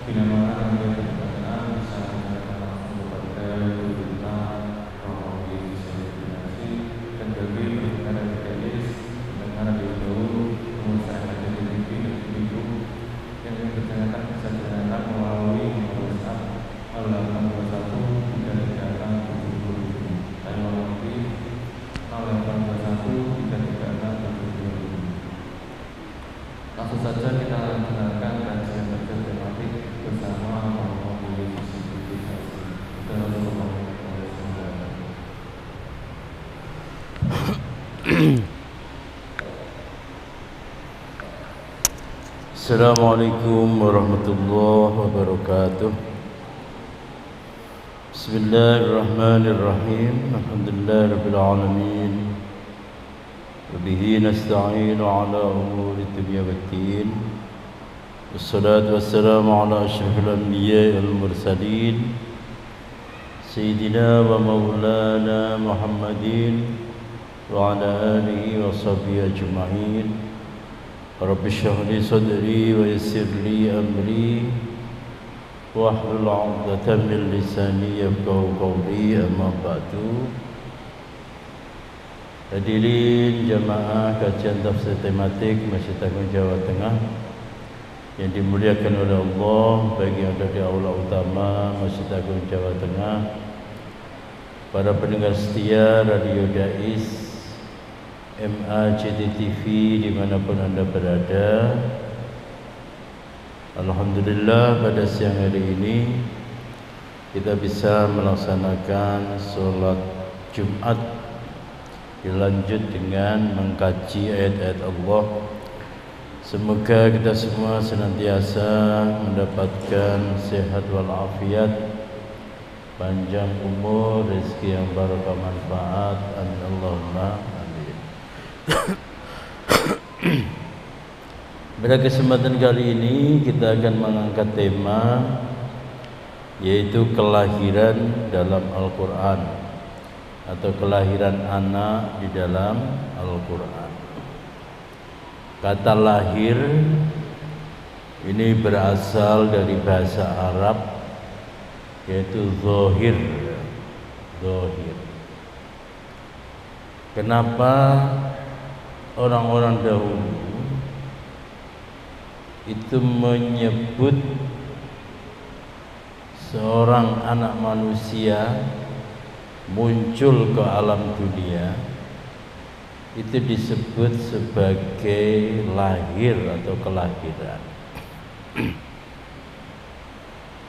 bila mana nanti berkenaan bisa menggunakan kepada berita rohani selebrasi dan bagi pendengar radiois, pendengar radio, pengusaha radio TV dan video yang ingin bertanyakan bisa ditanyakan melalui WhatsApp 0821 336 70 dan melalui 0821 336 70. Langsung saja kita dengarkan kajian baca tematik bersama memilih visibilitas. Assalamualaikum warahmatullahi wabarakatuh. Bismillahirrahmanirrahim. Alhamdulillahirabbil alamin. Wabihi nasta'inu ala umuri dunya waddin. Wassalatu wassalamu ala asyrafil anbiya'i wal mursalin Sayyidina wa maulana Muhammadin wa ala alihi wa sahbihi ajma'in. Rabbi shrah li sadri wa yassir li amri wahlul 'uqdatam min lisani yafqahu qawli, amma ba'du. Hadirin jamaah kajian tafsir tematik Masjid Agung Jawa Tengah yang dimuliakan oleh Allah, bagi yang ada di aula utama Masjid Agung Jawa Tengah, para pendengar setia Radio Dais MAJT-TV dimanapun anda berada. Alhamdulillah pada siang hari ini kita bisa melaksanakan sholat Jumat dilanjut dengan mengkaji ayat-ayat Allah. Semoga kita semua senantiasa mendapatkan sehat walafiat, panjang umur, rezeki yang barakah, manfaat. Amin Allahumma amin. Pada kesempatan kali ini kita akan mengangkat tema yaitu kelahiran dalam Al-Quran atau kelahiran anak di dalam Al-Quran. Kata lahir ini berasal dari bahasa Arab yaitu zohir. Zohir. Kenapa orang-orang dahulu itu menyebut seorang anak manusia muncul ke alam dunia itu disebut sebagai lahir atau kelahiran.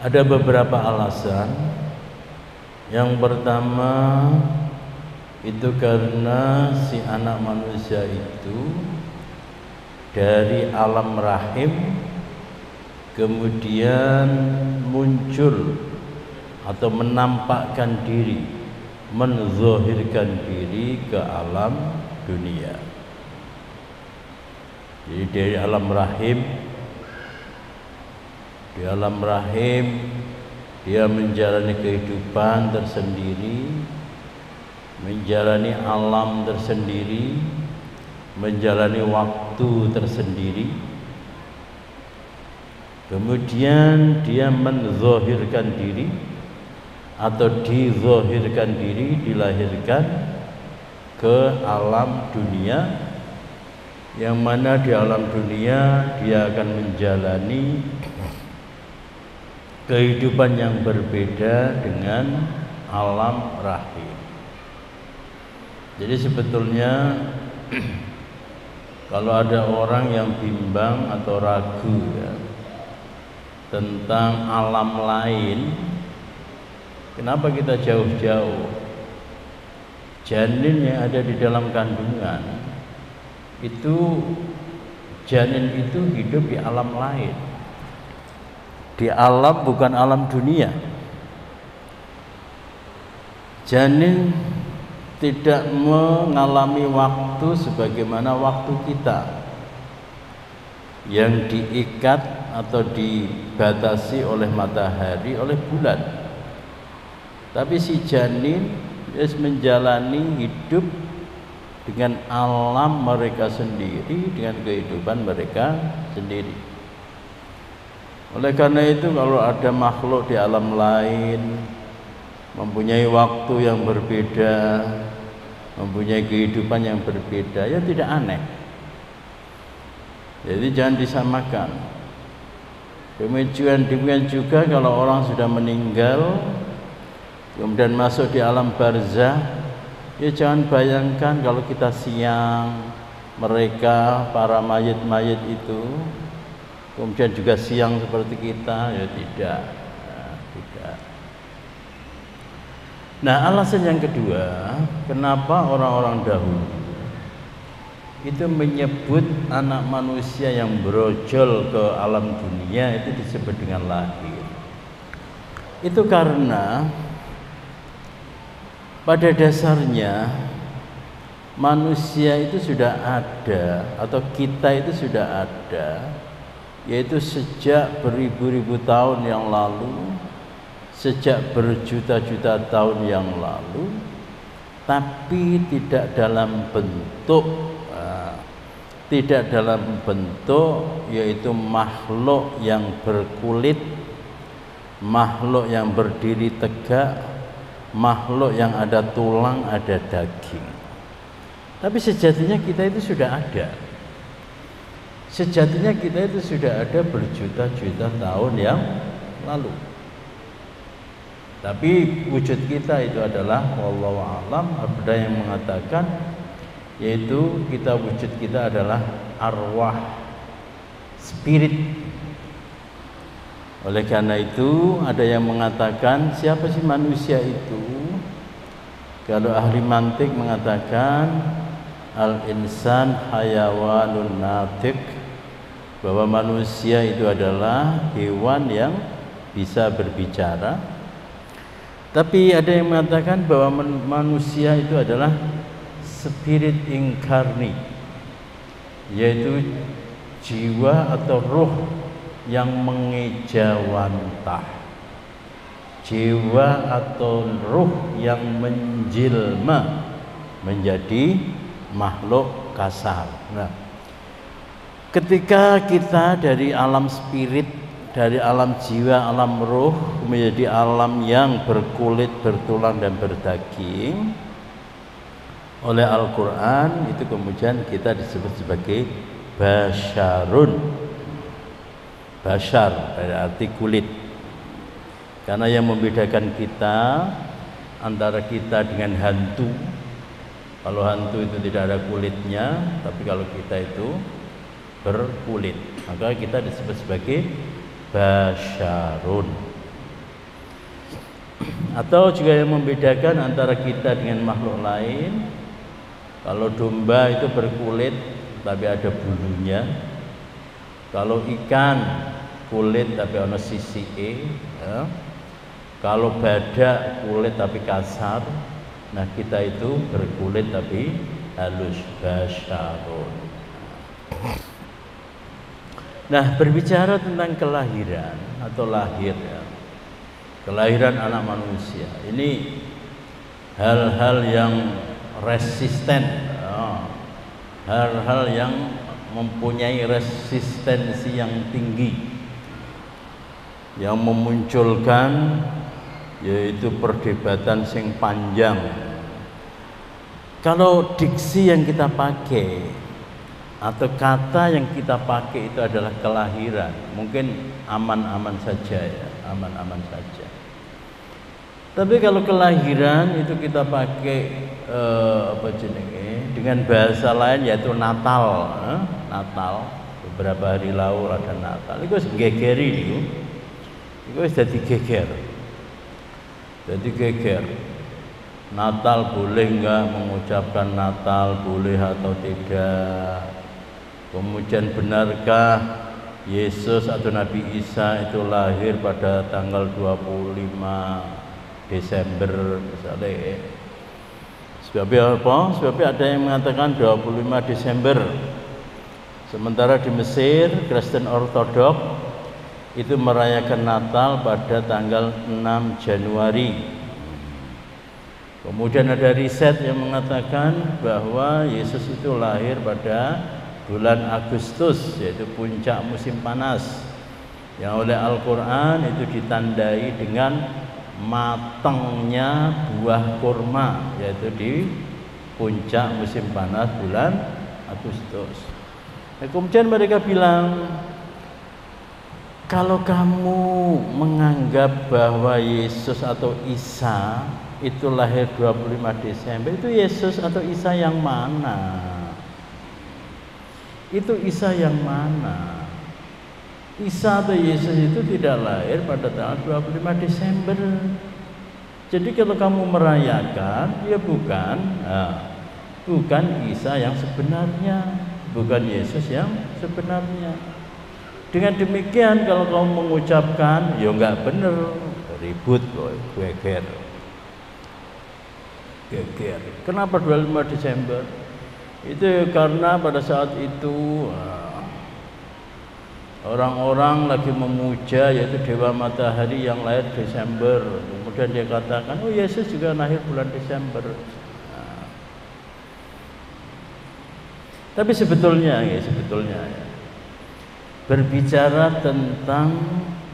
Ada beberapa alasan. Yang pertama itu karena si anak manusia itu dari alam rahim kemudian muncul atau menampakkan diri, menzohirkan diri ke alam dunia. Jadi dari alam rahim, di alam rahim dia menjalani kehidupan tersendiri, menjalani alam tersendiri, menjalani waktu tersendiri. Kemudian dia menzohirkan diri atau dizohirkan diri, dilahirkan ke alam dunia, yang mana di alam dunia dia akan menjalani kehidupan yang berbeda dengan alam rahim. Jadi sebetulnya kalau ada orang yang bimbang atau ragu ya, tentang alam lain, kenapa kita jauh-jauh? Janin yang ada di dalam kandungan itu, janin itu hidup di alam lain, di alam bukan alam dunia. Janin tidak mengalami waktu sebagaimana waktu kita yang diikat atau dibatasi oleh matahari, oleh bulan. Tapi si janin menjalani hidup dengan alam mereka sendiri, dengan kehidupan mereka sendiri. Oleh karena itu kalau ada makhluk di alam lain mempunyai waktu yang berbeda, mempunyai kehidupan yang berbeda, ya tidak aneh. Jadi jangan disamakan. Demikian juga kalau orang sudah meninggal kemudian masuk di alam barzah, ya jangan bayangkan kalau kita siang, mereka para mayit-mayit itu kemudian juga siang seperti kita, ya tidak. Tidak. Nah, alasan yang kedua, kenapa orang-orang dahulu itu menyebut anak manusia yang brojol ke alam dunia itu disebut dengan lahir. Itu karena pada dasarnya manusia itu sudah ada, atau kita itu sudah ada, yaitu sejak beribu-ribu tahun yang lalu, sejak berjuta-juta tahun yang lalu, tapi tidak dalam bentuk yaitu makhluk yang berkulit, makhluk yang berdiri tegak, makhluk yang ada tulang, ada daging. Tapi sejatinya kita itu sudah ada. Sejatinya kita itu sudah ada berjuta-juta tahun yang lalu. Tapi wujud kita itu adalah wallahu a'lam, ada yang mengatakan yaitu wujud kita adalah arwah, spirit. Oleh karena itu ada yang mengatakan siapa sih manusia itu? Kalau ahli mantik mengatakan al-insan hayawanun natik, bahwa manusia itu adalah hewan yang bisa berbicara. Tapi ada yang mengatakan bahwa manusia itu adalah spirit inkarni, yaitu jiwa atau ruh yang mengejawantah, jiwa atau ruh yang menjelma menjadi makhluk kasar. Nah, ketika kita dari alam spirit, dari alam jiwa, alam ruh menjadi alam yang berkulit, bertulang dan berdaging, oleh Al-Quran itu kemudian kita disebut sebagai basyarun. Basyar dari arti kulit. Karena yang membedakan kita antara kita dengan hantu, kalau hantu itu tidak ada kulitnya, tapi kalau kita itu berkulit, maka kita disebut sebagai basyarun. Atau juga yang membedakan antara kita dengan makhluk lain, kalau domba itu berkulit tapi ada bulunya, kalau ikan kulit tapi ada sisi ya. Kalau badak kulit tapi kasar, nah kita itu berkulit tapi halus, basyarun. Nah, berbicara tentang kelahiran atau lahir ya, kelahiran anak manusia ini hal-hal yang resisten ya, hal-hal yang mempunyai resistensi yang tinggi, yang memunculkan yaitu perdebatan sing panjang. Kalau diksi yang kita pakai atau kata yang kita pakai itu adalah kelahiran, mungkin aman-aman saja ya, aman-aman saja. Tapi kalau kelahiran itu kita pakai dengan bahasa lain yaitu Natal, Natal. Beberapa hari lalu ada Natal. Itu gegeri itu. Itu jadi geger. Jadi geger. Natal boleh enggak mengucapkan Natal, boleh atau tidak? Kemudian benarkah Yesus atau Nabi Isa itu lahir pada tanggal 25 Desember misalnya? Sebabnya apa? Sebabnya ada yang mengatakan 25 Desember. Sementara di Mesir, Kristen Ortodok itu merayakan Natal pada tanggal 6 Januari. Kemudian ada riset yang mengatakan bahwa Yesus itu lahir pada bulan Agustus, yaitu puncak musim panas. Yang oleh Al-Quran itu ditandai dengan matangnya buah kurma, yaitu di puncak musim panas bulan Agustus. Kemudian mereka bilang, kalau kamu menganggap bahwa Yesus atau Isa itu lahir 25 Desember, itu Yesus atau Isa yang mana? Itu Isa yang mana? Isa atau Yesus itu tidak lahir pada tanggal 25 Desember. Jadi kalau kamu merayakan, ya bukan Isa yang sebenarnya, bukan Yesus yang sebenarnya. Dengan demikian kalau kamu mengucapkan, ya enggak benar, ribut loh, geger. Kenapa 25 Desember? Itu karena pada saat itu orang-orang lagi memuja yaitu Dewa Matahari yang lahir Desember. Kemudian dia katakan, oh Yesus juga lahir bulan Desember. Tapi sebetulnya berbicara tentang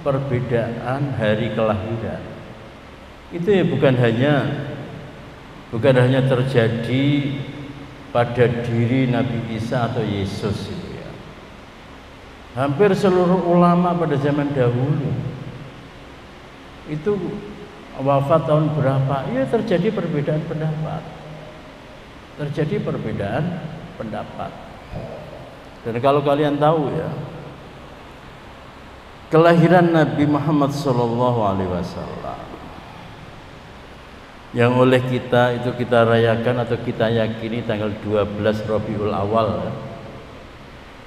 perbedaan hari kelahiran itu ya bukan hanya terjadi pada diri Nabi Isa atau Yesus itu ya. Hampir seluruh ulama pada zaman dahulu itu wafat tahun berapa, ya terjadi perbedaan pendapat. Dan kalau kalian tahu ya, kelahiran Nabi Muhammad SAW yang oleh kita itu kita rayakan atau kita yakini tanggal 12 Rabiul Awal ya.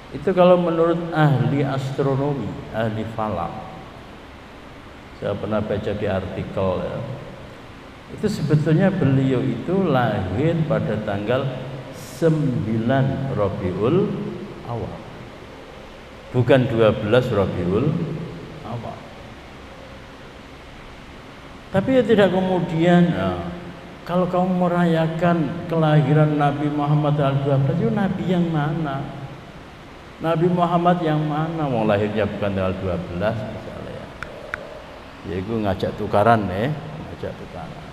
Itu kalau menurut ahli astronomi, ahli falak, saya pernah baca di artikel ya, itu sebetulnya beliau itu lahir pada tanggal 9 Rabiul Awal, bukan 12 Rabiul Awal. Tapi ya tidak kemudian kalau kamu merayakan kelahiran Nabi Muhammad al-12, itu Nabi yang mana? Nabi Muhammad yang mana? Mau lahirnya bukan tanggal 12 misalnya ya. Ya itu ngajak tukaran ya, ngajak tukaran.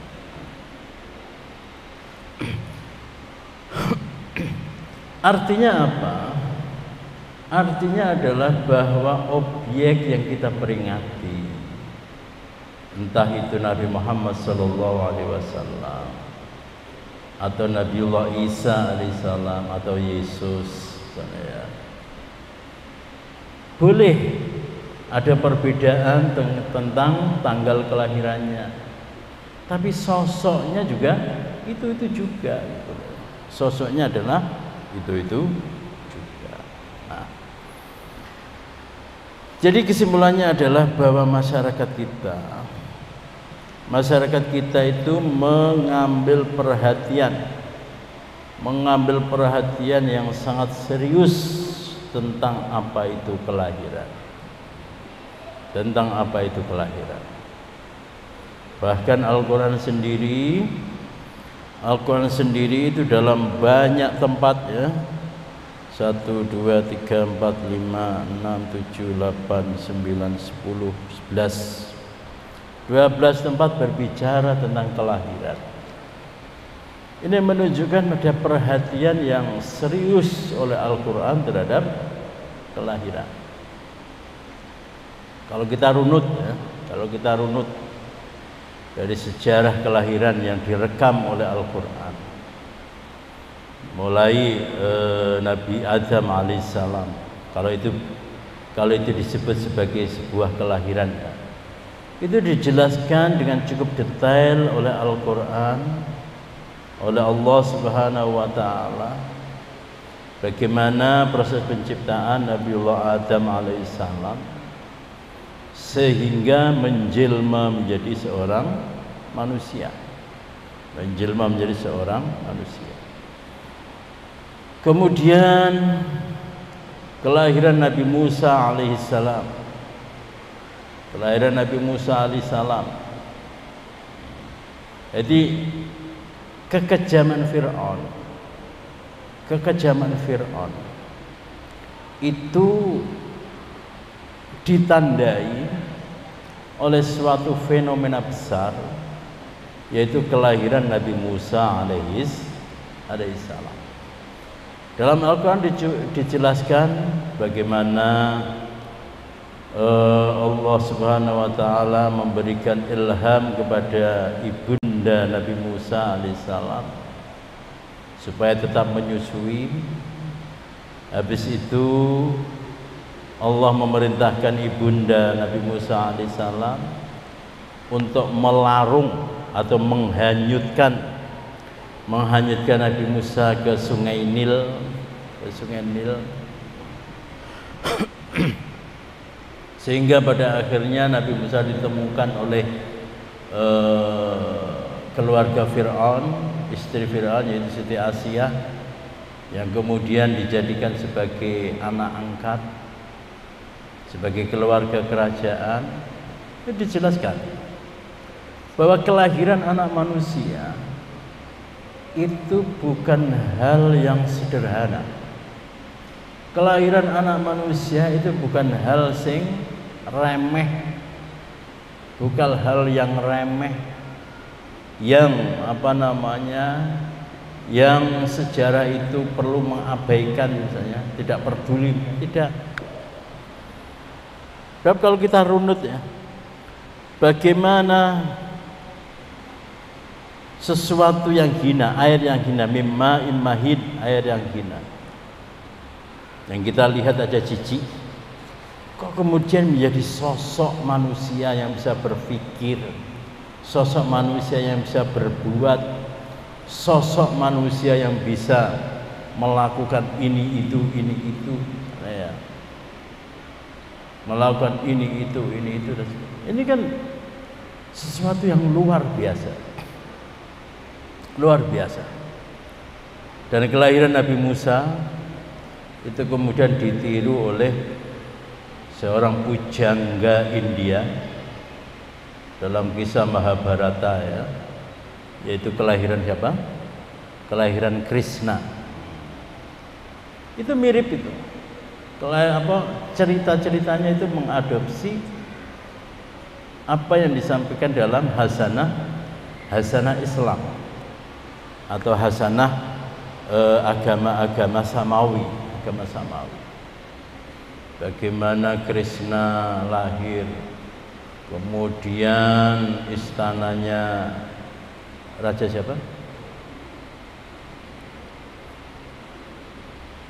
Artinya apa? Artinya adalah bahwa objek yang kita peringati, entah itu Nabi Muhammad SAW atau Nabiullah Isa alaihissalam atau Yesus ya, boleh ada perbedaan tentang tanggal kelahirannya, tapi sosoknya juga itu juga gitu. Sosoknya adalah itu juga. Nah, jadi kesimpulannya adalah bahwa masyarakat kita itu mengambil perhatian yang sangat serius tentang apa itu kelahiran. Bahkan Al-Quran sendiri itu dalam banyak tempat ya, 1, 2, 3, 4, 5, 6, 7, 8, 9, 10, 11 12 tempat berbicara tentang kelahiran. Ini menunjukkan ada perhatian yang serius oleh Al-Quran terhadap kelahiran. Kalau kita runut dari sejarah kelahiran yang direkam oleh Al-Quran, mulai Nabi Adam alaihissalam, kalau itu disebut sebagai sebuah kelahiran, itu dijelaskan dengan cukup detail oleh Al-Quran, oleh Allah Subhanahu wa Ta'ala, bagaimana proses penciptaan Nabiullah Adam alaihissalam sehingga menjelma menjadi seorang manusia. Kemudian kelahiran Nabi Musa alaihissalam. Jadi kekejaman Fir'aun itu ditandai oleh suatu fenomena besar, yaitu kelahiran Nabi Musa alaihissalam. Dalam Al-Quran dijelaskan bagaimana Allah Subhanahu wa Ta'ala memberikan ilham kepada ibunda Nabi Musa alaihissalam supaya tetap menyusui. Habis itu Allah memerintahkan ibunda Nabi Musa alaihissalam untuk melarung atau menghanyutkan Nabi Musa ke Sungai Nil, sehingga pada akhirnya Nabi Musa ditemukan oleh keluarga Fir'aun, istri Fir'aun yaitu Siti Asiyah, yang kemudian dijadikan sebagai anak angkat, sebagai keluarga kerajaan. Itu dijelaskan bahwa kelahiran anak manusia itu bukan hal yang sederhana. Kelahiran anak manusia itu bukan hal sing remeh, bukan hal yang remeh, yang yang sejarah itu perlu mengabaikan, misalnya tidak peduli, tidak. Sebab kalau kita runut ya, bagaimana sesuatu yang hina, air yang hina, mimma'in mahid, air yang hina, yang kita lihat aja jijik, kok kemudian menjadi sosok manusia yang bisa berpikir, sosok manusia yang bisa berbuat, sosok manusia yang bisa melakukan ini itu ya. Melakukan ini itu. Ini kan sesuatu yang luar biasa. Luar biasa. Dan kelahiran Nabi Musa itu kemudian ditiru oleh seorang pujangga India dalam kisah Mahabharata ya, yaitu kelahiran siapa? Kelahiran Krishna. Itu mirip itu. Cerita-ceritanya itu mengadopsi apa yang disampaikan dalam hasanah Islam atau hasanah agama samawi. Bagaimana Krishna lahir, kemudian istananya raja siapa?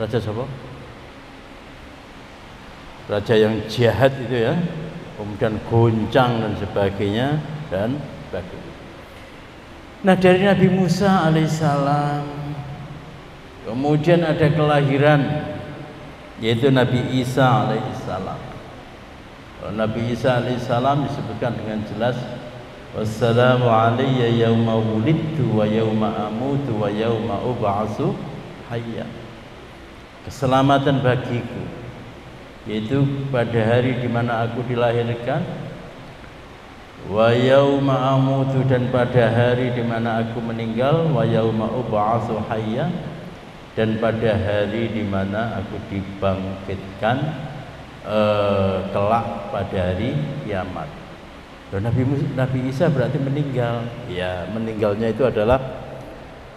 Raja siapa? Raja yang jahat itu ya, kemudian goncang dan sebagainya. Nah, dari Nabi Musa alaihissalam kemudian ada kelahiran, yaitu Nabi Isa alaihissalam. Nabi Isa alaihissalam disebutkan dengan jelas, wassalamu alayya yauma wulidtu wa yauma amutu wa yauma ub'atsu hayya. Keselamatan bagiku, yaitu pada hari di mana aku dilahirkan, wa yauma amutu, dan pada hari di mana aku meninggal, wa yauma ub'atsu hayya, dan pada hari di mana aku dibangkitkan kelak pada hari kiamat. Nabi Isa berarti meninggal. Ya, meninggalnya itu adalah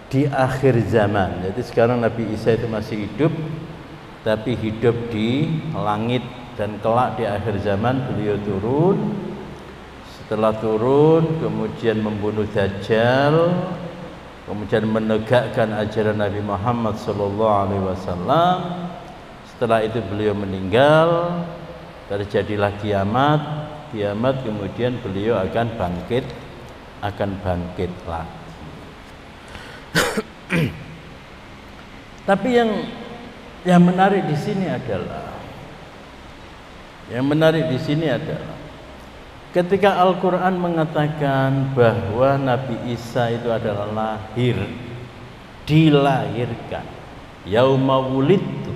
di akhir zaman. Jadi sekarang Nabi Isa itu masih hidup, tapi hidup di langit, dan kelak di akhir zaman beliau turun. Setelah turun kemudian membunuh Dajjal, kemudian menegakkan ajaran Nabi Muhammad SAW. Setelah itu beliau meninggal, terjadilah kiamat, kemudian beliau akan bangkit lagi. Tapi yang menarik di sini adalah ketika Al-Quran mengatakan bahwa Nabi Isa itu adalah dilahirkan, yauma wulidtu,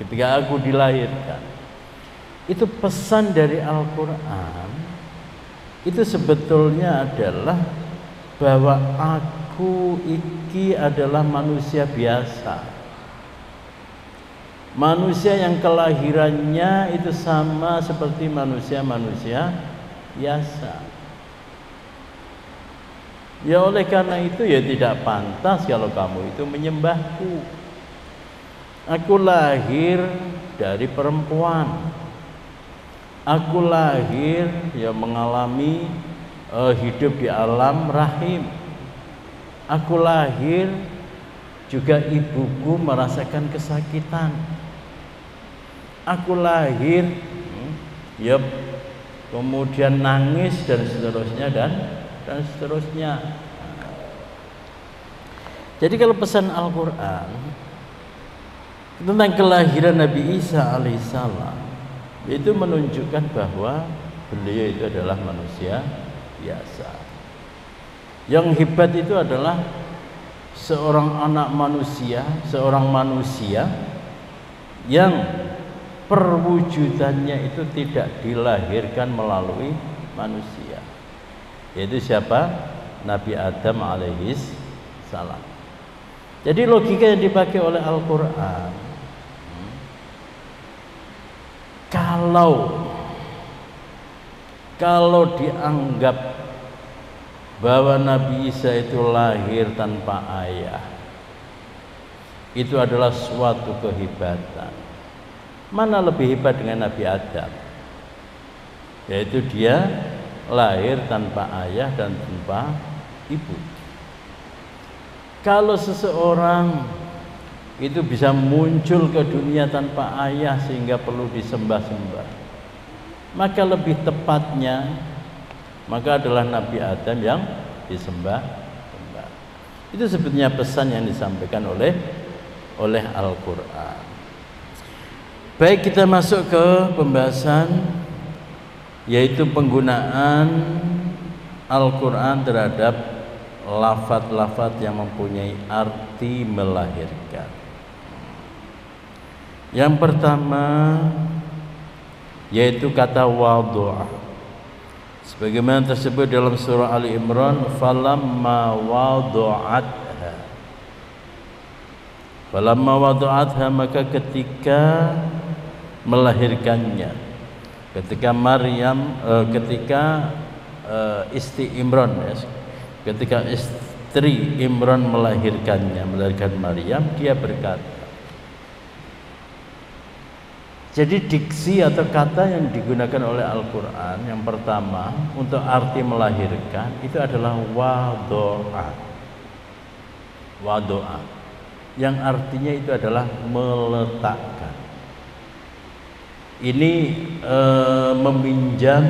ketika aku dilahirkan, itu pesan dari Al-Quran itu sebetulnya adalah bahwa aku iki adalah manusia biasa. Manusia yang kelahirannya itu sama seperti manusia-manusia biasa. Ya oleh karena itu ya tidak pantas kalau kamu itu menyembahku. Aku lahir dari perempuan. Aku lahir ya mengalami hidup di alam rahim. Aku lahir juga ibuku merasakan kesakitan. Aku lahir ya kemudian nangis dan seterusnya dan seterusnya. Jadi kalau pesan Al-Quran tentang kelahiran Nabi Isa alaihissalam itu menunjukkan bahwa beliau itu adalah manusia biasa. Yang hebat itu adalah seorang anak manusia, seorang manusia yang perwujudannya itu tidak dilahirkan melalui manusia. Yaitu siapa? Nabi Adam alaihis salam. Jadi logika yang dipakai oleh Al-Quran, kalau dianggap bahwa Nabi Isa itu lahir tanpa ayah, itu adalah suatu kehebatan. Mana lebih hebat dengan Nabi Adam? Yaitu dia lahir tanpa ayah dan tanpa ibu. Kalau seseorang itu bisa muncul ke dunia tanpa ayah sehingga perlu disembah-sembah, maka lebih tepatnya adalah Nabi Adam yang disembah-sembah. Itu sebetulnya pesan yang disampaikan oleh Al-Quran. Baik, kita masuk ke pembahasan, yaitu penggunaan Al-Quran terhadap lafaz-lafaz yang mempunyai arti melahirkan. Yang pertama yaitu kata wadhu'a, sebagaimana tersebut dalam surah Ali Imran, falamma wadhu'atha, maka ketika melahirkannya, ketika Maryam istri Imran, ketika istri Imran melahirkan Maryam, dia berkata. Jadi diksi atau kata yang digunakan oleh Al-Quran yang pertama untuk arti melahirkan itu adalah wadhu'a, yang artinya itu adalah meletakkan. Ini meminjam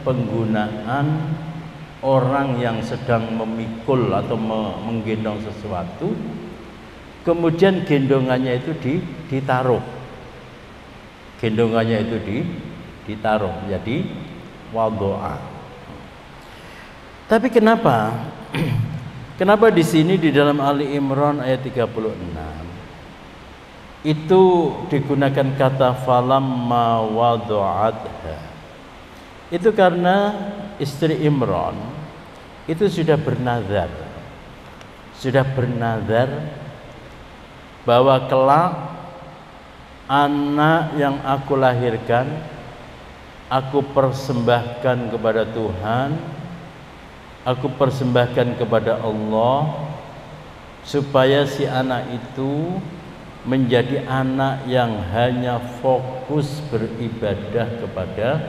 penggunaan orang yang sedang memikul atau menggendong sesuatu, kemudian gendongannya itu ditaruh, ditaruh jadi wadhu'a. Tapi kenapa di sini di dalam Ali Imran ayat 36 itu digunakan kata falamma wadhu'atha? Itu karena istri Imran itu sudah bernazar bahwa kelak anak yang aku lahirkan aku persembahkan kepada Tuhan, aku persembahkan kepada Allah, supaya si anak itu menjadi anak yang hanya fokus beribadah kepada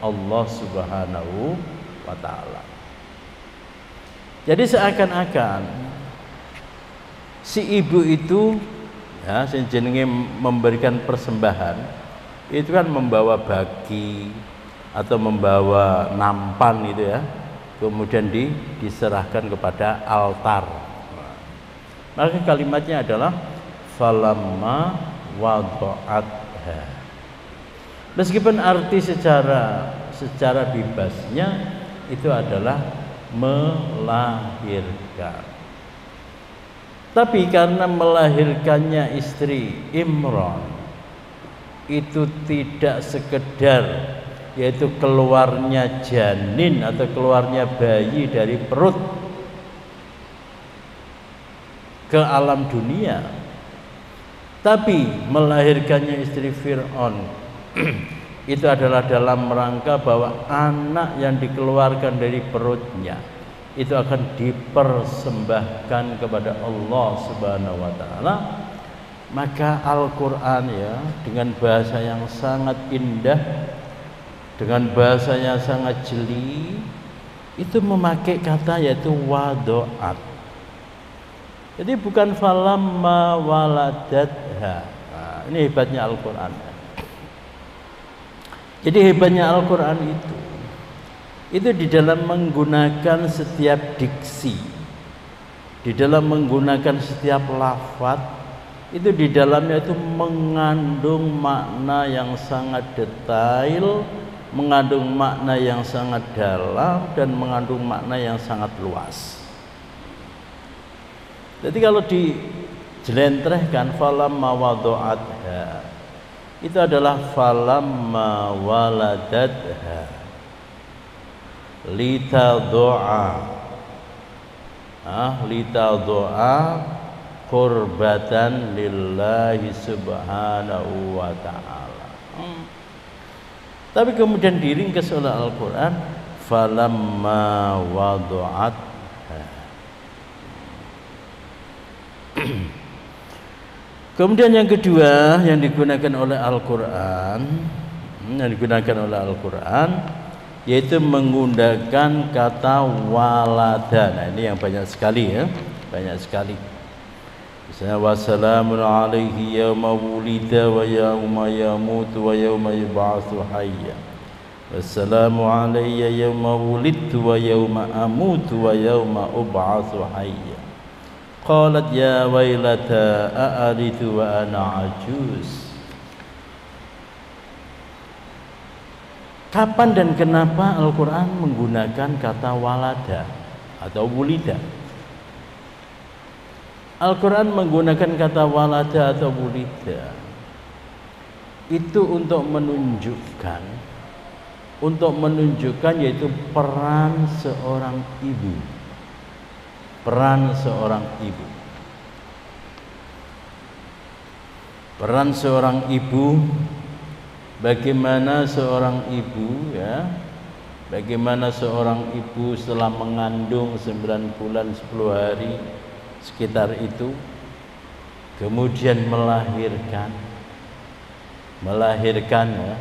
Allah Subhanahu wa ta'ala. Jadi seakan-akan si ibu itu ya, jenenge memberikan persembahan itu kan membawa bagi atau membawa nampan itu ya, kemudian diserahkan kepada altar. Maka kalimatnya adalah falamma wadhu'atha. Meskipun arti secara bebasnya itu adalah melahirkan, tapi karena melahirkannya istri Imran itu tidak sekedar yaitu keluarnya janin atau keluarnya bayi dari perut ke alam dunia, Tapi melahirkannya istri Fir'aun itu adalah dalam rangka bahwa anak yang dikeluarkan dari perutnya itu akan dipersembahkan kepada Allah Subhanahu wa taala. Maka Al-Qur'an ya dengan bahasa yang sangat indah, dengan bahasanya sangat jeli, itu memakai kata yaitu wado'at. Jadi bukan falamma waladatha. Nah, ini hebatnya Al-Qur'an. Jadi hebatnya Al-Qur'an itu di dalam menggunakan setiap diksi, di dalam menggunakan setiap lafaz, itu di dalamnya itu mengandung makna yang sangat detail, mengandung makna yang sangat dalam, dan mengandung makna yang sangat luas. Jadi kalau dijelentrehkan falamma wadu'atha, itu adalah falamma waladatha litaddu'a qurbatan lillahi subhanahu wa ta'ala. Tapi kemudian diringkas oleh Al-Quran falamma wadu'at. Kemudian yang kedua yang digunakan oleh Al-Quran, yaitu menggunakan kata walada. Nah, ini yang banyak sekali ya, banyak sekali. Misalnya wassalamun alaihi yawma wulida wa yawma yamutu wa yawma yub'atsu hayya. Wassalamu alayya yawma wulidtu wa yawma amutu wa yawma ub'atsu hayya. Qalat ya wailata a'alidu wa ana ajuz. Kapan dan kenapa Al-Quran menggunakan kata walada atau wulida? Al-Quran menggunakan kata walada atau wulida itu untuk menunjukkan yaitu peran seorang ibu. Peran seorang ibu. Peran seorang ibu, bagaimana seorang ibu ya, bagaimana seorang ibu setelah mengandung 9 bulan 10 hari sekitar itu, kemudian melahirkan ya,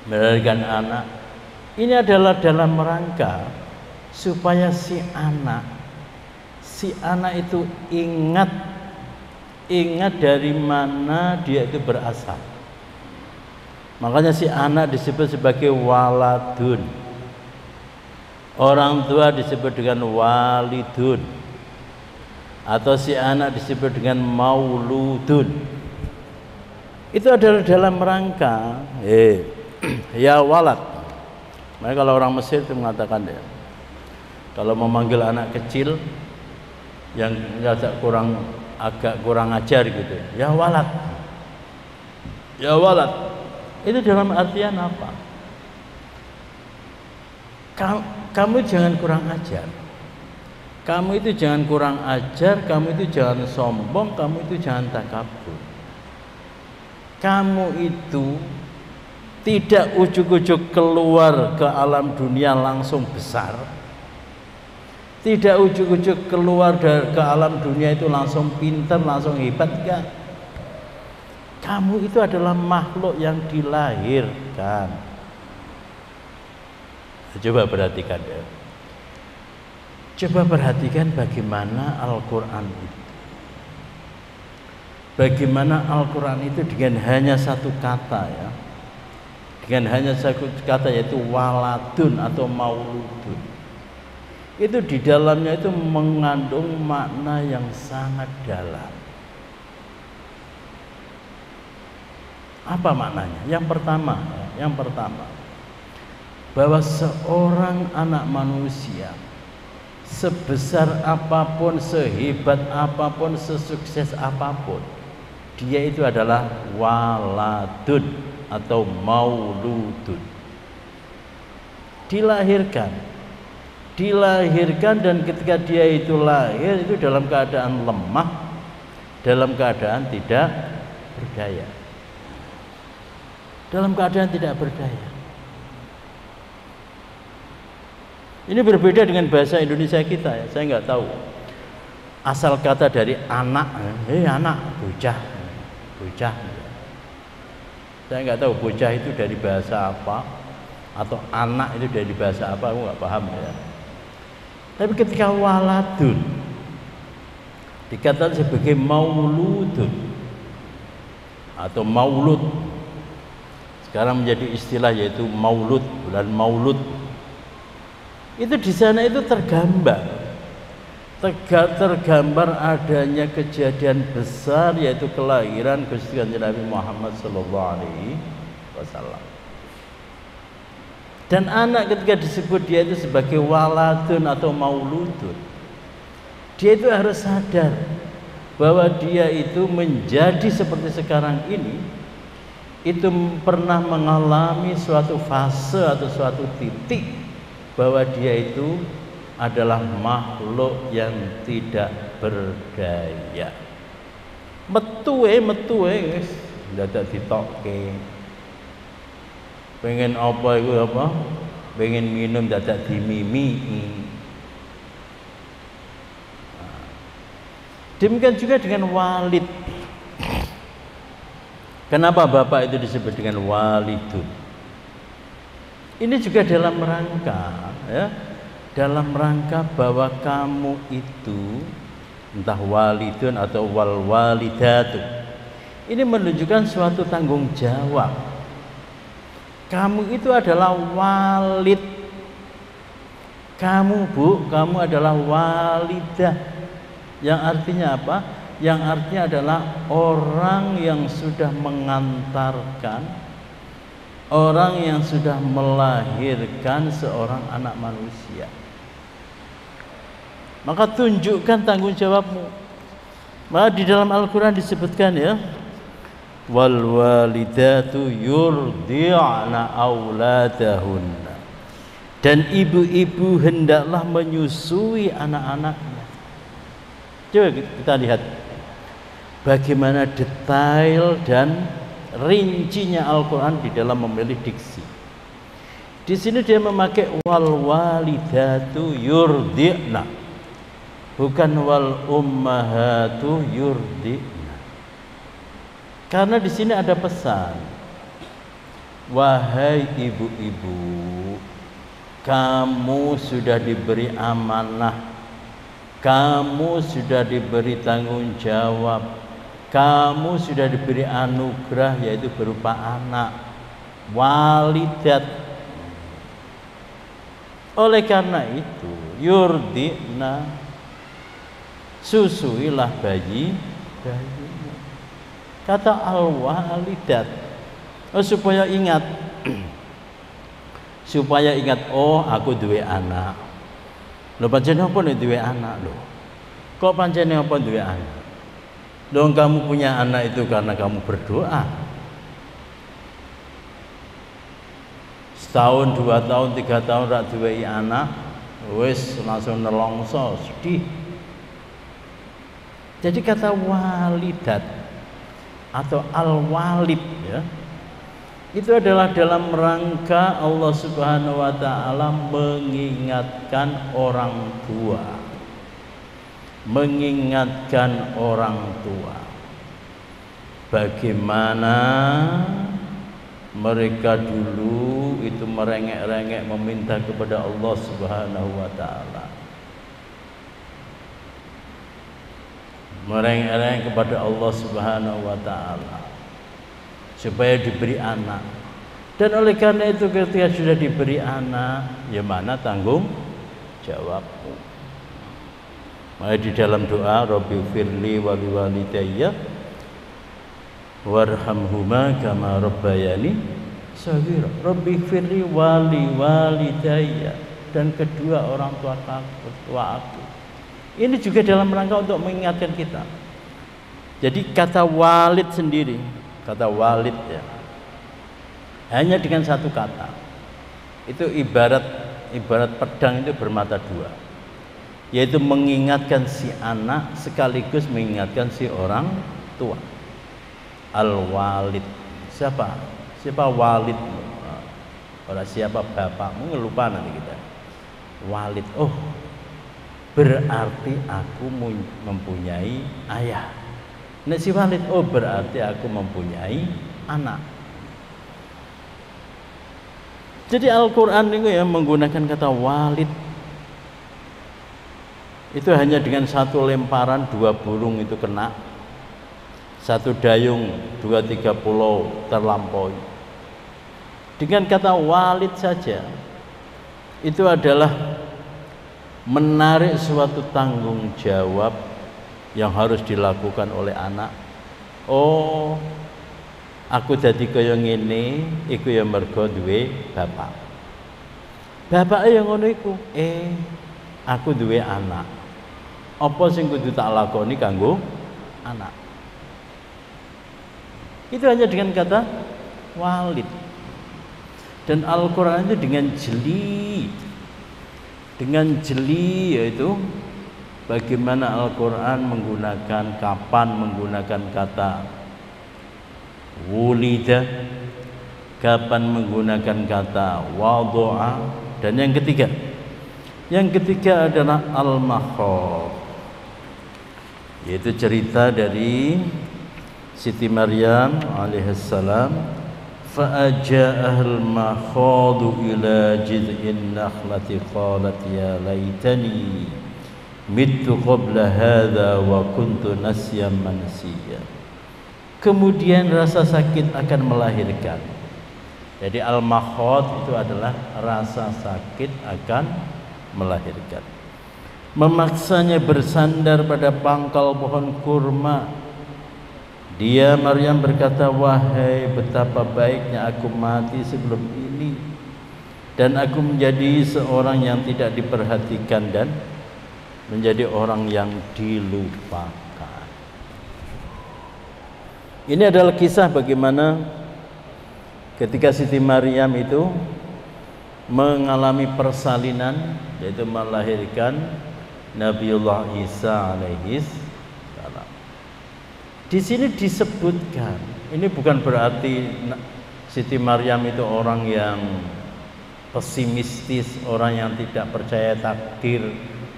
melahirkan anak. Ini adalah dalam rangka supaya si anak itu ingat dari mana dia itu berasal. Makanya si anak disebut sebagai waladun. Orang tua disebut dengan walidun. Atau si anak disebut dengan mauludun. Itu adalah dalam rangka ya walad. Makanya kalau orang Mesir itu mengatakan ya, kalau memanggil anak kecil yang agak kurang ajar gitu, ya walad, ya walad, itu dalam artian apa? Kamu jangan kurang ajar, kamu itu jangan kurang ajar, kamu itu jangan sombong, kamu itu jangan takabur. Kamu itu tidak ujuk-ujuk keluar ke alam dunia langsung besar, tidak ujuk-ujuk keluar ke alam dunia itu langsung pintar, langsung hebat, enggak. Kamu itu adalah makhluk yang dilahirkan. Coba perhatikan ya. Coba perhatikan bagaimana Al-Quran itu. Bagaimana Al-Quran itu dengan hanya satu kata ya. Dengan hanya satu kata yaitu waladun atau mauludun. Itu di dalamnya itu mengandung makna yang sangat dalam. Apa maknanya? Yang pertama, bahwa seorang anak manusia sebesar apapun, sehebat apapun, sesukses apapun, dia itu adalah waladun atau mauludun. Dilahirkan dan ketika dia itu lahir itu dalam keadaan lemah, dalam keadaan tidak berdaya. Dalam keadaan tidak berdaya. Ini berbeda dengan bahasa Indonesia kita ya. Saya nggak tahu asal kata dari anak, anak, bocah. Saya nggak tahu bocah itu dari bahasa apa atau anak itu dari bahasa apa, aku nggak paham ya. Tapi ketika waladun dikatakan sebagai mauludun atau maulud, sekarang menjadi istilah yaitu maulud, bulan maulud. Itu di sana itu tergambar adanya kejadian besar yaitu kelahiran Gusti Kanjeng Nabi Muhammad sallallahu alaihi wasallam. Dan anak ketika disebut dia itu sebagai waladun atau mauludun, dia itu harus sadar bahwa dia itu menjadi seperti sekarang ini itu pernah mengalami suatu fase atau suatu titik bahwa dia itu adalah makhluk yang tidak berdaya. Metu wis dadak ditokke. Pengen apa iku apa? Pengen minum dadak dimimii. Demikian juga dengan walid. Kenapa bapak itu disebut dengan walidun? Ini juga dalam rangka ya, dalam rangka bahwa kamu itu entah walidun atau wal walidatu, ini menunjukkan suatu tanggung jawab. Kamu itu adalah walid. Kamu bu, kamu adalah walidah. Yang artinya apa? Yang artinya adalah orang yang sudah mengantarkan, orang yang sudah melahirkan seorang anak manusia. Maka tunjukkan tanggung jawabmu. Maka di dalam Al-Quran disebutkan ya, wal walidatu yurdi'na auladahunna, dan ibu-ibu hendaklah menyusui anak-anaknya. Coba kita lihat bagaimana detail dan rincinya Al-Quran di dalam memilih diksi. Di sini dia memakai wal walidatu yurdi'na, bukan wal ummahatu yurdi'na. Karena di sini ada pesan, wahai ibu-ibu, kamu sudah diberi amanah, kamu sudah diberi tanggung jawab, kamu sudah diberi anugerah yaitu berupa anak, walidat. Oleh karena itu yurdi'na, susuilah bayi-bayimu. Kata al-walidat supaya ingat supaya ingat, oh aku duwe anak. Lho pancen apa nek duwe anak lho? Kok pancen apa duwe anak? Dong kamu punya anak itu karena kamu berdoa. Setahun, 2 tahun, 3 tahun rak duwe anak, wis langsung nelongso, sedih. Jadi kata walidat atau al-walid ya, itu adalah dalam rangka Allah Subhanahu wa taala mengingatkan orang tua. Mengingatkan orang tua bagaimana mereka dulu itu merengek-rengek meminta kepada Allah Subhanahu wa taala, merengek-rengek kepada Allah Subhanahu wa taala supaya diberi anak. Dan oleh karena itu ketika sudah diberi anak, ya mana tanggung jawabmu. Maka di dalam doa Rabbi firli wa liwalidayya warhamhuma kama rabbayani shaghira. Rabbi firli wa liwalidayya, dan kedua orang tua aku. Ini juga dalam rangka untuk mengingatkan kita. Jadi kata walid sendiri, kata walid ya, hanya dengan satu kata itu ibarat pedang itu bermata dua. yaitu mengingatkan si anak sekaligus mengingatkan si orang tua. Al-walid. Siapa walid? Orang siapa bapakmu, lupa nanti kita. Walid. Oh, berarti aku mempunyai ayah. Nek si walid, oh berarti aku mempunyai anak. Jadi Al-Quran itu ya menggunakan kata walid. Itu hanya dengan satu lemparan 2 burung itu kena, satu dayung 2-3 pulau terlampaui. Dengan kata walid saja itu adalah menarik suatu tanggung jawab yang harus dilakukan oleh anak. Oh, aku dadi kaya ngene iku ya mergo duwe bapak. Bapake ya ngono iku. Aku duwe anak. Apa sing kudu tak lakoni kanggo anak? Itu hanya dengan kata walid. Dan Al-Quran itu dengan jeli yaitu bagaimana Al-Quran menggunakan, kapan menggunakan kata wulida, kapan menggunakan kata wadu'a, dan yang ketiga adalah al-makhaf, yaitu cerita dari Siti Maryam alaihissalam. Fa'aja'ahal makhadu ila jid'in nakhlati qalat ya laitani mittu qabla hadha wa kuntu nasyan mansiya. Kemudian rasa sakit akan melahirkan. Jadi al-makhad itu adalah rasa sakit akan melahirkan. Memaksanya bersandar pada pangkal pohon kurma. Dia Maryam berkata, wahai betapa baiknya aku mati sebelum ini, dan aku menjadi seorang yang tidak diperhatikan dan menjadi orang yang dilupakan. Ini adalah kisah bagaimana ketika Siti Maryam itu mengalami persalinan, yaitu melahirkan Nabiullah Isa alaihis salam. Di sini disebutkan, ini bukan berarti Siti Maryam itu orang yang pesimistis, orang yang tidak percaya takdir,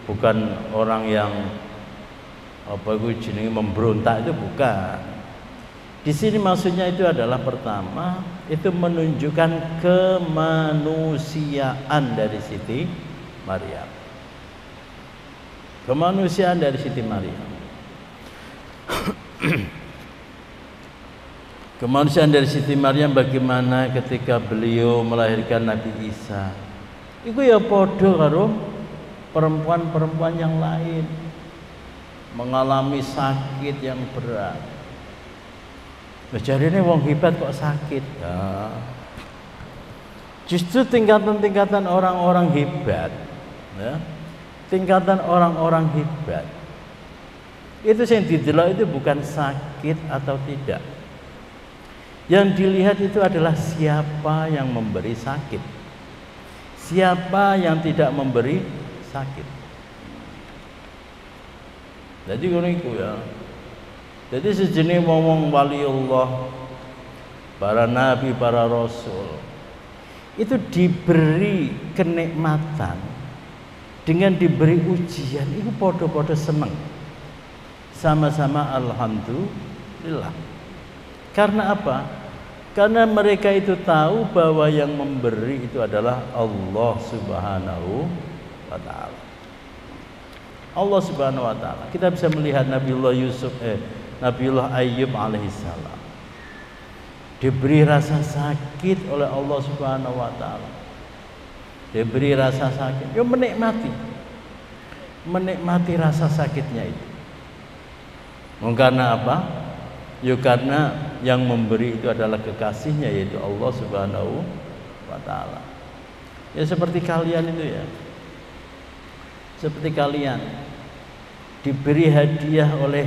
bukan orang yang memberontak, itu bukan. Di sini maksudnya itu adalah pertama, itu menunjukkan kemanusiaan dari Siti Maryam. Kemanusiaan dari Siti Maryam. Kemanusiaan dari Siti Maryam bagaimana ketika beliau melahirkan Nabi Isa. Iku ya podo karo perempuan-perempuan yang lain, mengalami sakit yang berat. Jadi ini wong hebat kok sakit ya. Justru tingkatan-tingkatan orang-orang hebat ya, tingkatan orang-orang hebat itu yang didelok itu bukan sakit atau tidak. Yang dilihat itu adalah siapa yang memberi sakit, siapa yang tidak memberi sakit. Jadi ngono iku ya. Jadi sejenis ngomong waliullah, para nabi, para rasul itu diberi kenikmatan dengan diberi ujian, itu podo-podo seneng, sama-sama alhamdulillah. Karena apa? Karena mereka itu tahu bahwa yang memberi itu adalah Allah Subhanahu wa ta'ala. Allah Subhanahu wa ta'ala. Kita bisa melihat Nabiullah Ayyub alaihissalam diberi rasa sakit oleh Allah Subhanahu wa ta'ala. Diberi rasa sakit, dia menikmati rasa sakitnya itu. Karena apa? Ya karena yang memberi itu adalah kekasihnya, yaitu Allah Subhanahu wa ta'ala. Ya seperti kalian itu ya, seperti kalian diberi hadiah oleh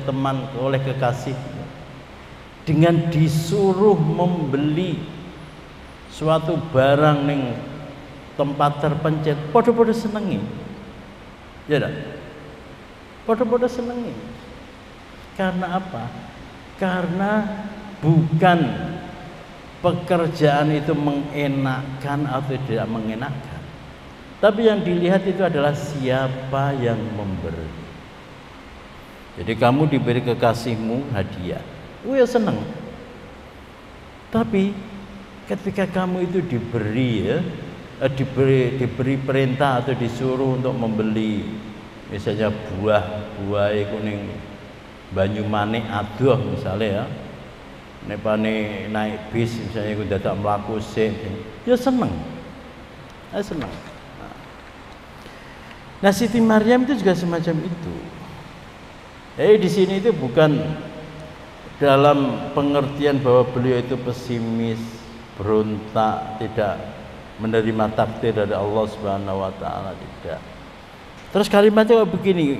teman, oleh kekasih, dengan disuruh membeli suatu barang ning tempat terpencet, podo-podo senengi. Ya dah. Podo-podo senengi. Karena apa? Karena bukan pekerjaan itu mengenakkan atau tidak mengenakkan, tapi yang dilihat itu adalah siapa yang memberi. Jadi kamu diberi kekasihmu hadiah, ya seneng. Tapi ketika kamu itu diberi perintah atau disuruh untuk membeli misalnya buah kuning Banyumanik adoh misalnya ya, nepane naik bis misalnya aku dadak mlaku sik, ya seneng. Seneng. Nah, Siti Maryam itu juga semacam itu. Di sini itu bukan dalam pengertian bahwa beliau itu pesimis, berontak, tidak menerima takdir dari Allah Subhanahu wa taala, tidak. Terus kalimatnya begini,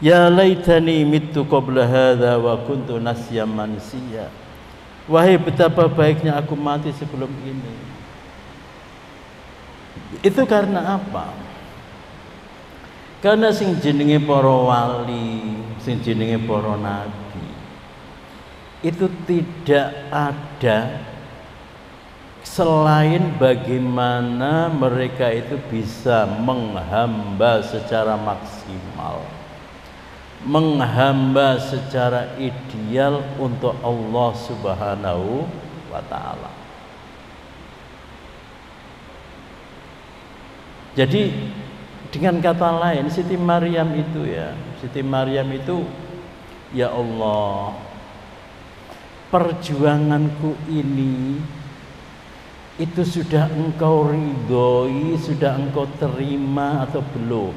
ya laitani mittu qabla hadza wa kuntu nasyan mansiya. Wahai betapa baiknya aku mati sebelum ini. Itu karena apa? Karena sing jenenge para wali, sing jenenge para nabi, itu tidak ada selain bagaimana mereka itu bisa menghamba secara maksimal, menghamba secara ideal untuk Allah Subhanahu wa taala. Jadi dengan kata lain, Siti Maryam itu ya Allah, perjuanganku ini itu sudah Engkau ridhoi, sudah Engkau terima atau belum?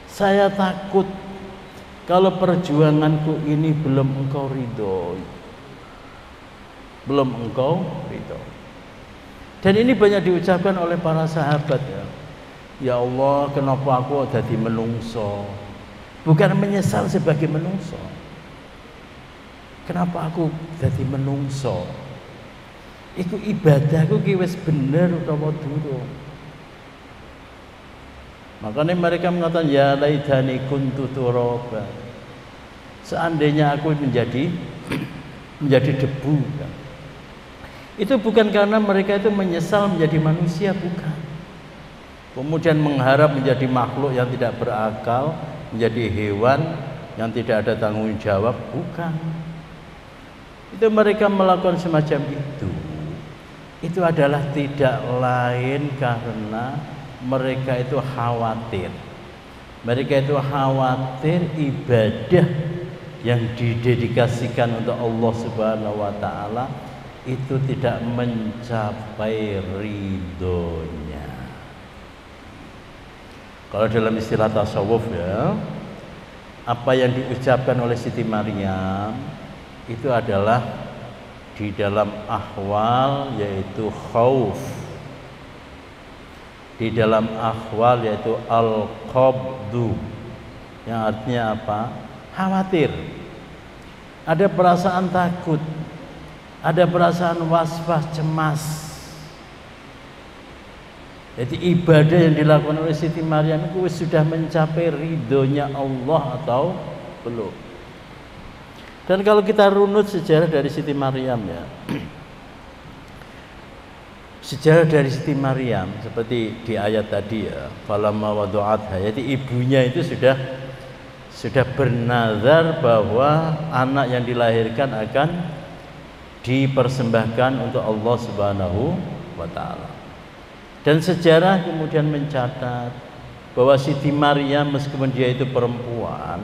Saya takut kalau perjuanganku ini belum Engkau ridhoi, belum Engkau ridhoi. Dan ini banyak diucapkan oleh para sahabat ya. Ya Allah, kenapa aku jadi menungso? Bukan menyesal sebagai menungso. Kenapa aku jadi menungso? Iku ibadahku ki wis bener utawa durung? Makanya mereka mengatakan ya laitani kuntu turaba. Seandainya aku menjadi debu kan. Itu bukan karena mereka itu menyesal menjadi manusia, bukan. Kemudian mengharap menjadi makhluk yang tidak berakal, menjadi hewan yang tidak ada tanggung jawab, bukan. Itu mereka melakukan semacam itu. Itu adalah tidak lain karena mereka itu khawatir. Mereka itu khawatir ibadah yang didedikasikan untuk Allah Subhanahu wa taala itu tidak mencapai ridhonya. Kalau dalam istilah tasawuf ya, apa yang diucapkan oleh Siti Maryam itu adalah di dalam ahwal yaitu khauf, di dalam ahwal yaitu al-qabdu, yang artinya apa? Khawatir, ada perasaan takut, ada perasaan was-was, cemas. Jadi ibadah yang dilakukan oleh Siti Maryam itu sudah mencapai ridhonya Allah atau belum? Dan kalau kita runut sejarah dari Siti Maryam ya, sejarah dari Siti Maryam seperti di ayat tadi ya, falamma wadu'atha, jadi ibunya itu sudah bernazar bahwa anak yang dilahirkan akan dipersembahkan untuk Allah Subhanahu wa taala. Dan sejarah kemudian mencatat bahwa Siti Maryam meskipun dia itu perempuan,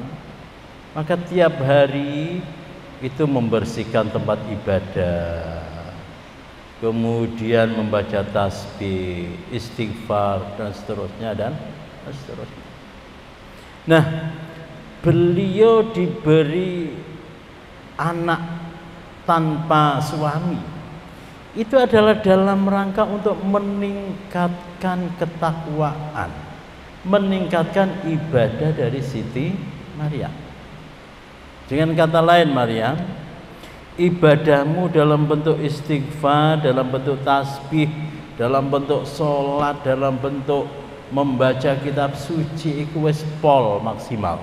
maka tiap hari itu membersihkan tempat ibadah, kemudian membaca tasbih, istighfar dan seterusnya. Nah, beliau diberi anak tanpa suami itu adalah dalam rangka untuk meningkatkan ketakwaan, meningkatkan ibadah dari Siti Maryam. Dengan kata lain, Maryam, ibadahmu dalam bentuk istighfar, dalam bentuk tasbih, dalam bentuk sholat, dalam bentuk membaca kitab suci iku wis pol maksimal.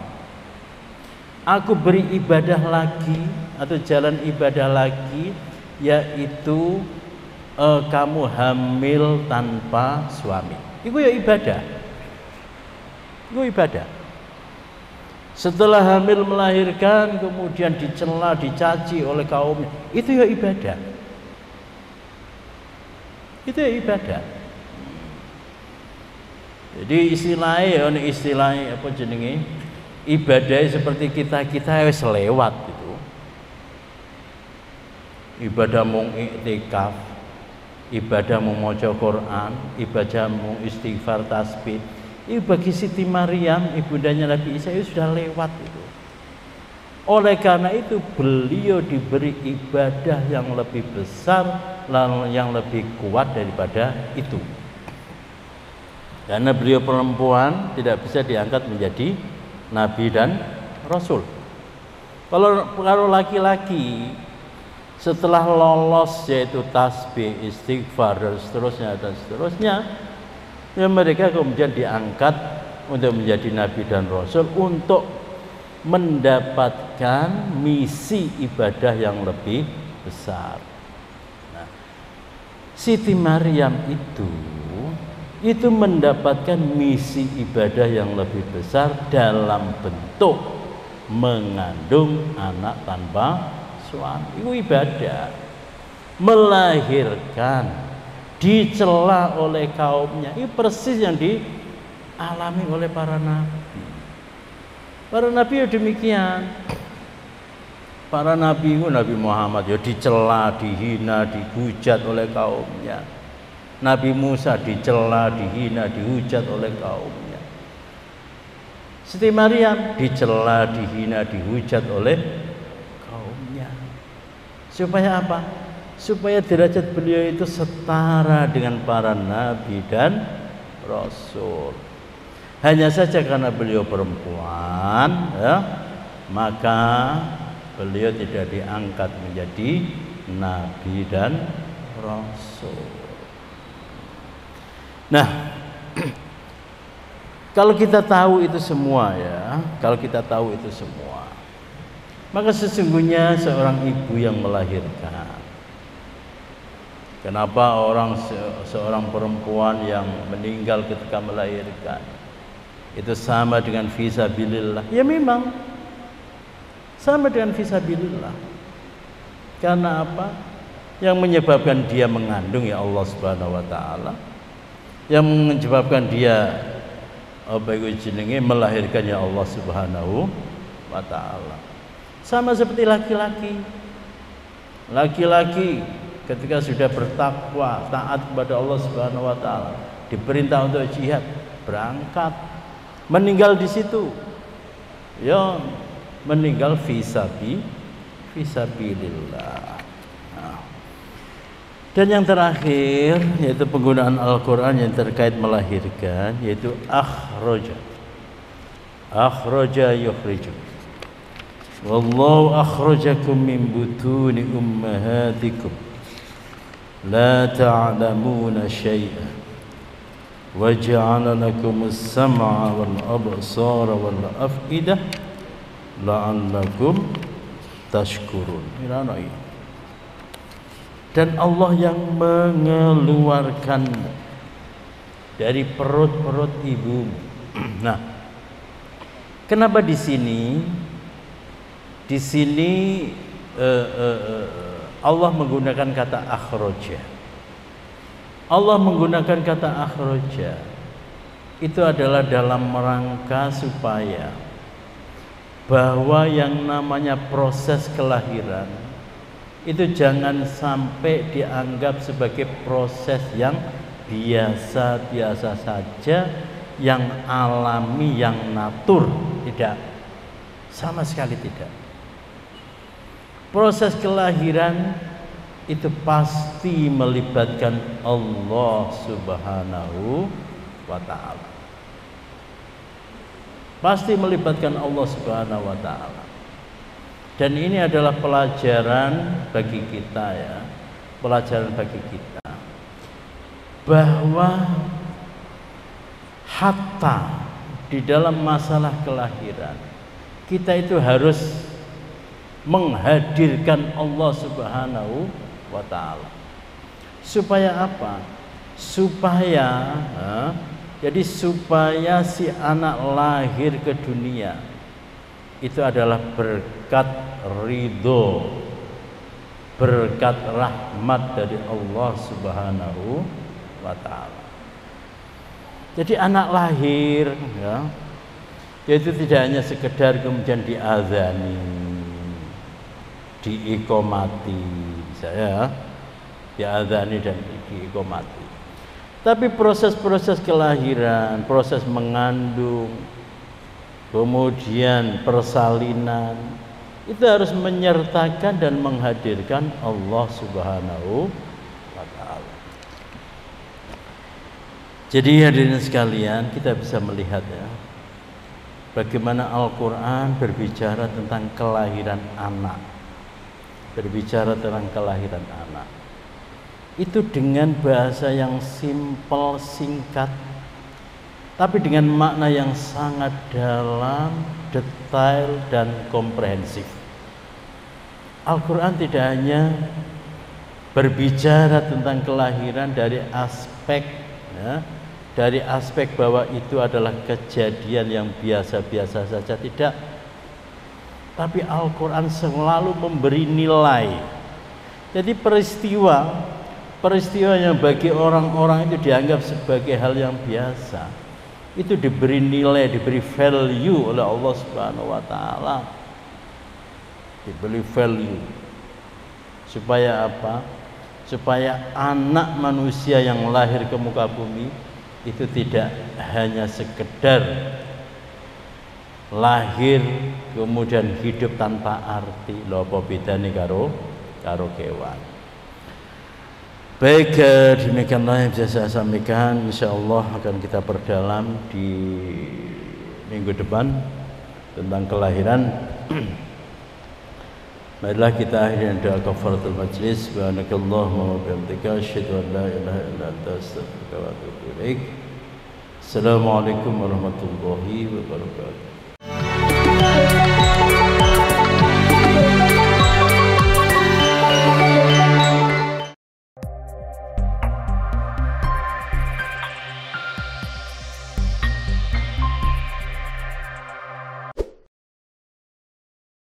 Aku beri ibadah lagi atau jalan ibadah lagi, yaitu kamu hamil tanpa suami. Itu ya ibadah. Itu ibadah. Setelah hamil melahirkan, kemudian dicela, dicaci oleh kaumnya, itu ya ibadah. Itu ya ibadah. Jadi istilahnya apa jenenge? Ibadah seperti kita wis lewat gitu. Ibadah mung iktikaf, ibadah mung maca Quran, ibadah mung istighfar tasbih. Ini bagi Siti Maryam, ibundanya Nabi Isa, itu sudah lewat itu. Oleh karena itu beliau diberi ibadah yang lebih besar, yang lebih kuat daripada itu. Karena beliau perempuan tidak bisa diangkat menjadi Nabi dan Rasul. Kalau laki-laki setelah lolos yaitu tasbih, istighfar dan seterusnya, ya mereka kemudian diangkat untuk menjadi Nabi dan Rasul untuk mendapatkan misi ibadah yang lebih besar. Nah, Siti Maryam itu mendapatkan misi ibadah yang lebih besar dalam bentuk mengandung anak tanpa suami. Itu ibadah. Melahirkan, dicela oleh kaumnya, itu persis yang dialami oleh para nabi. Para nabi ya demikian. Para nabi itu Nabi Muhammad ya dicela, dihina, dihujat oleh kaumnya. Nabi Musa dicela, dihina, dihujat oleh kaumnya. Siti Maryam dicela, dihina, dihujat oleh kaumnya. Supaya apa? Supaya derajat beliau itu setara dengan para nabi dan rasul. Hanya saja karena beliau perempuan, ya, maka beliau tidak diangkat menjadi nabi dan rasul. Nah, kalau kita tahu itu semua, ya, maka sesungguhnya seorang ibu yang melahirkan, kenapa seorang perempuan yang meninggal ketika melahirkan itu sama dengan fisabilillah? Ya memang sama dengan fisabilillah. Karena apa? Yang menyebabkan dia mengandung ya Allah Subhanahu wa taala. Yang menyebabkan dia melahirkan ya Allah Subhanahu wa taala. Sama seperti laki-laki. Laki-laki ketika sudah bertakwa, taat kepada Allah Subhanahu wa taala, diperintah untuk jihad, berangkat, meninggal di situ. Ya, meninggal fisabilillah. Dan yang terakhir yaitu penggunaan Al-Quran yang terkait melahirkan, yaitu akhraja yukhriju. Wallahu akhrajakum min butuni ummahatikum la ta'lamuna syai'an wa ja'ala lakumus sam'a wal absara wal af'idah la'allakum tashkurun. Dan Allah yang mengeluarkan dari perut-perut ibu. Nah, kenapa di sini Allah menggunakan kata akhraja. Allah menggunakan kata akhraja itu adalah dalam rangka supaya bahwa yang namanya proses kelahiran itu jangan sampai dianggap sebagai proses yang biasa-biasa saja, yang alami, yang natur. Tidak, sama sekali tidak. Proses kelahiran itu pasti melibatkan Allah Subhanahu wa ta'ala. Pasti melibatkan Allah Subhanahu wa ta'ala. Dan ini adalah pelajaran bagi kita, ya, pelajaran bagi kita bahwa hatta di dalam masalah kelahiran kita itu harus menghadirkan Allah Subhanahu wa ta'ala. Supaya apa? Supaya supaya si anak lahir ke dunia itu adalah berkat ridho, berkat rahmat dari Allah Subhanahu wa ta'ala. Jadi anak lahir yaitu tidak hanya sekedar kemudian diazani, diiqomati, saya diazani dan diiqomati. Tapi proses-proses kelahiran, proses mengandung, kemudian persalinan itu harus menyertakan dan menghadirkan Allah Subhanahu wa ta'ala. Jadi hadirin sekalian, kita bisa melihat ya, bagaimana Al-Quran berbicara tentang kelahiran anak. Berbicara tentang kelahiran anak itu dengan bahasa yang simpel, singkat, tapi dengan makna yang sangat dalam, detail dan komprehensif. Al-Quran tidak hanya berbicara tentang kelahiran dari aspek bahwa itu adalah kejadian yang biasa-biasa saja, tidak. Tapi Al-Quran selalu memberi nilai. Jadi peristiwa yang bagi orang-orang itu dianggap sebagai hal yang biasa, itu diberi nilai, diberi value oleh Allah Subhanahu wa ta'ala. Diberi value. Supaya apa? Supaya anak manusia yang lahir ke muka bumi itu tidak hanya sekedar lahir kemudian hidup tanpa arti. Lho apa bedane karo kewan. Baik, demikianlah yang bisa saya sampaikan. Insyaallah akan kita perdalam di minggu depan tentang kelahiran. Marilah kita akhiri doa kafaratul majlis. Subhanakallahumma wa bihamdika asyhadu an la ilaha illa anta astaghfiruka wa atubu ilaik. Assalamualaikum warahmatullahi wabarakatuh.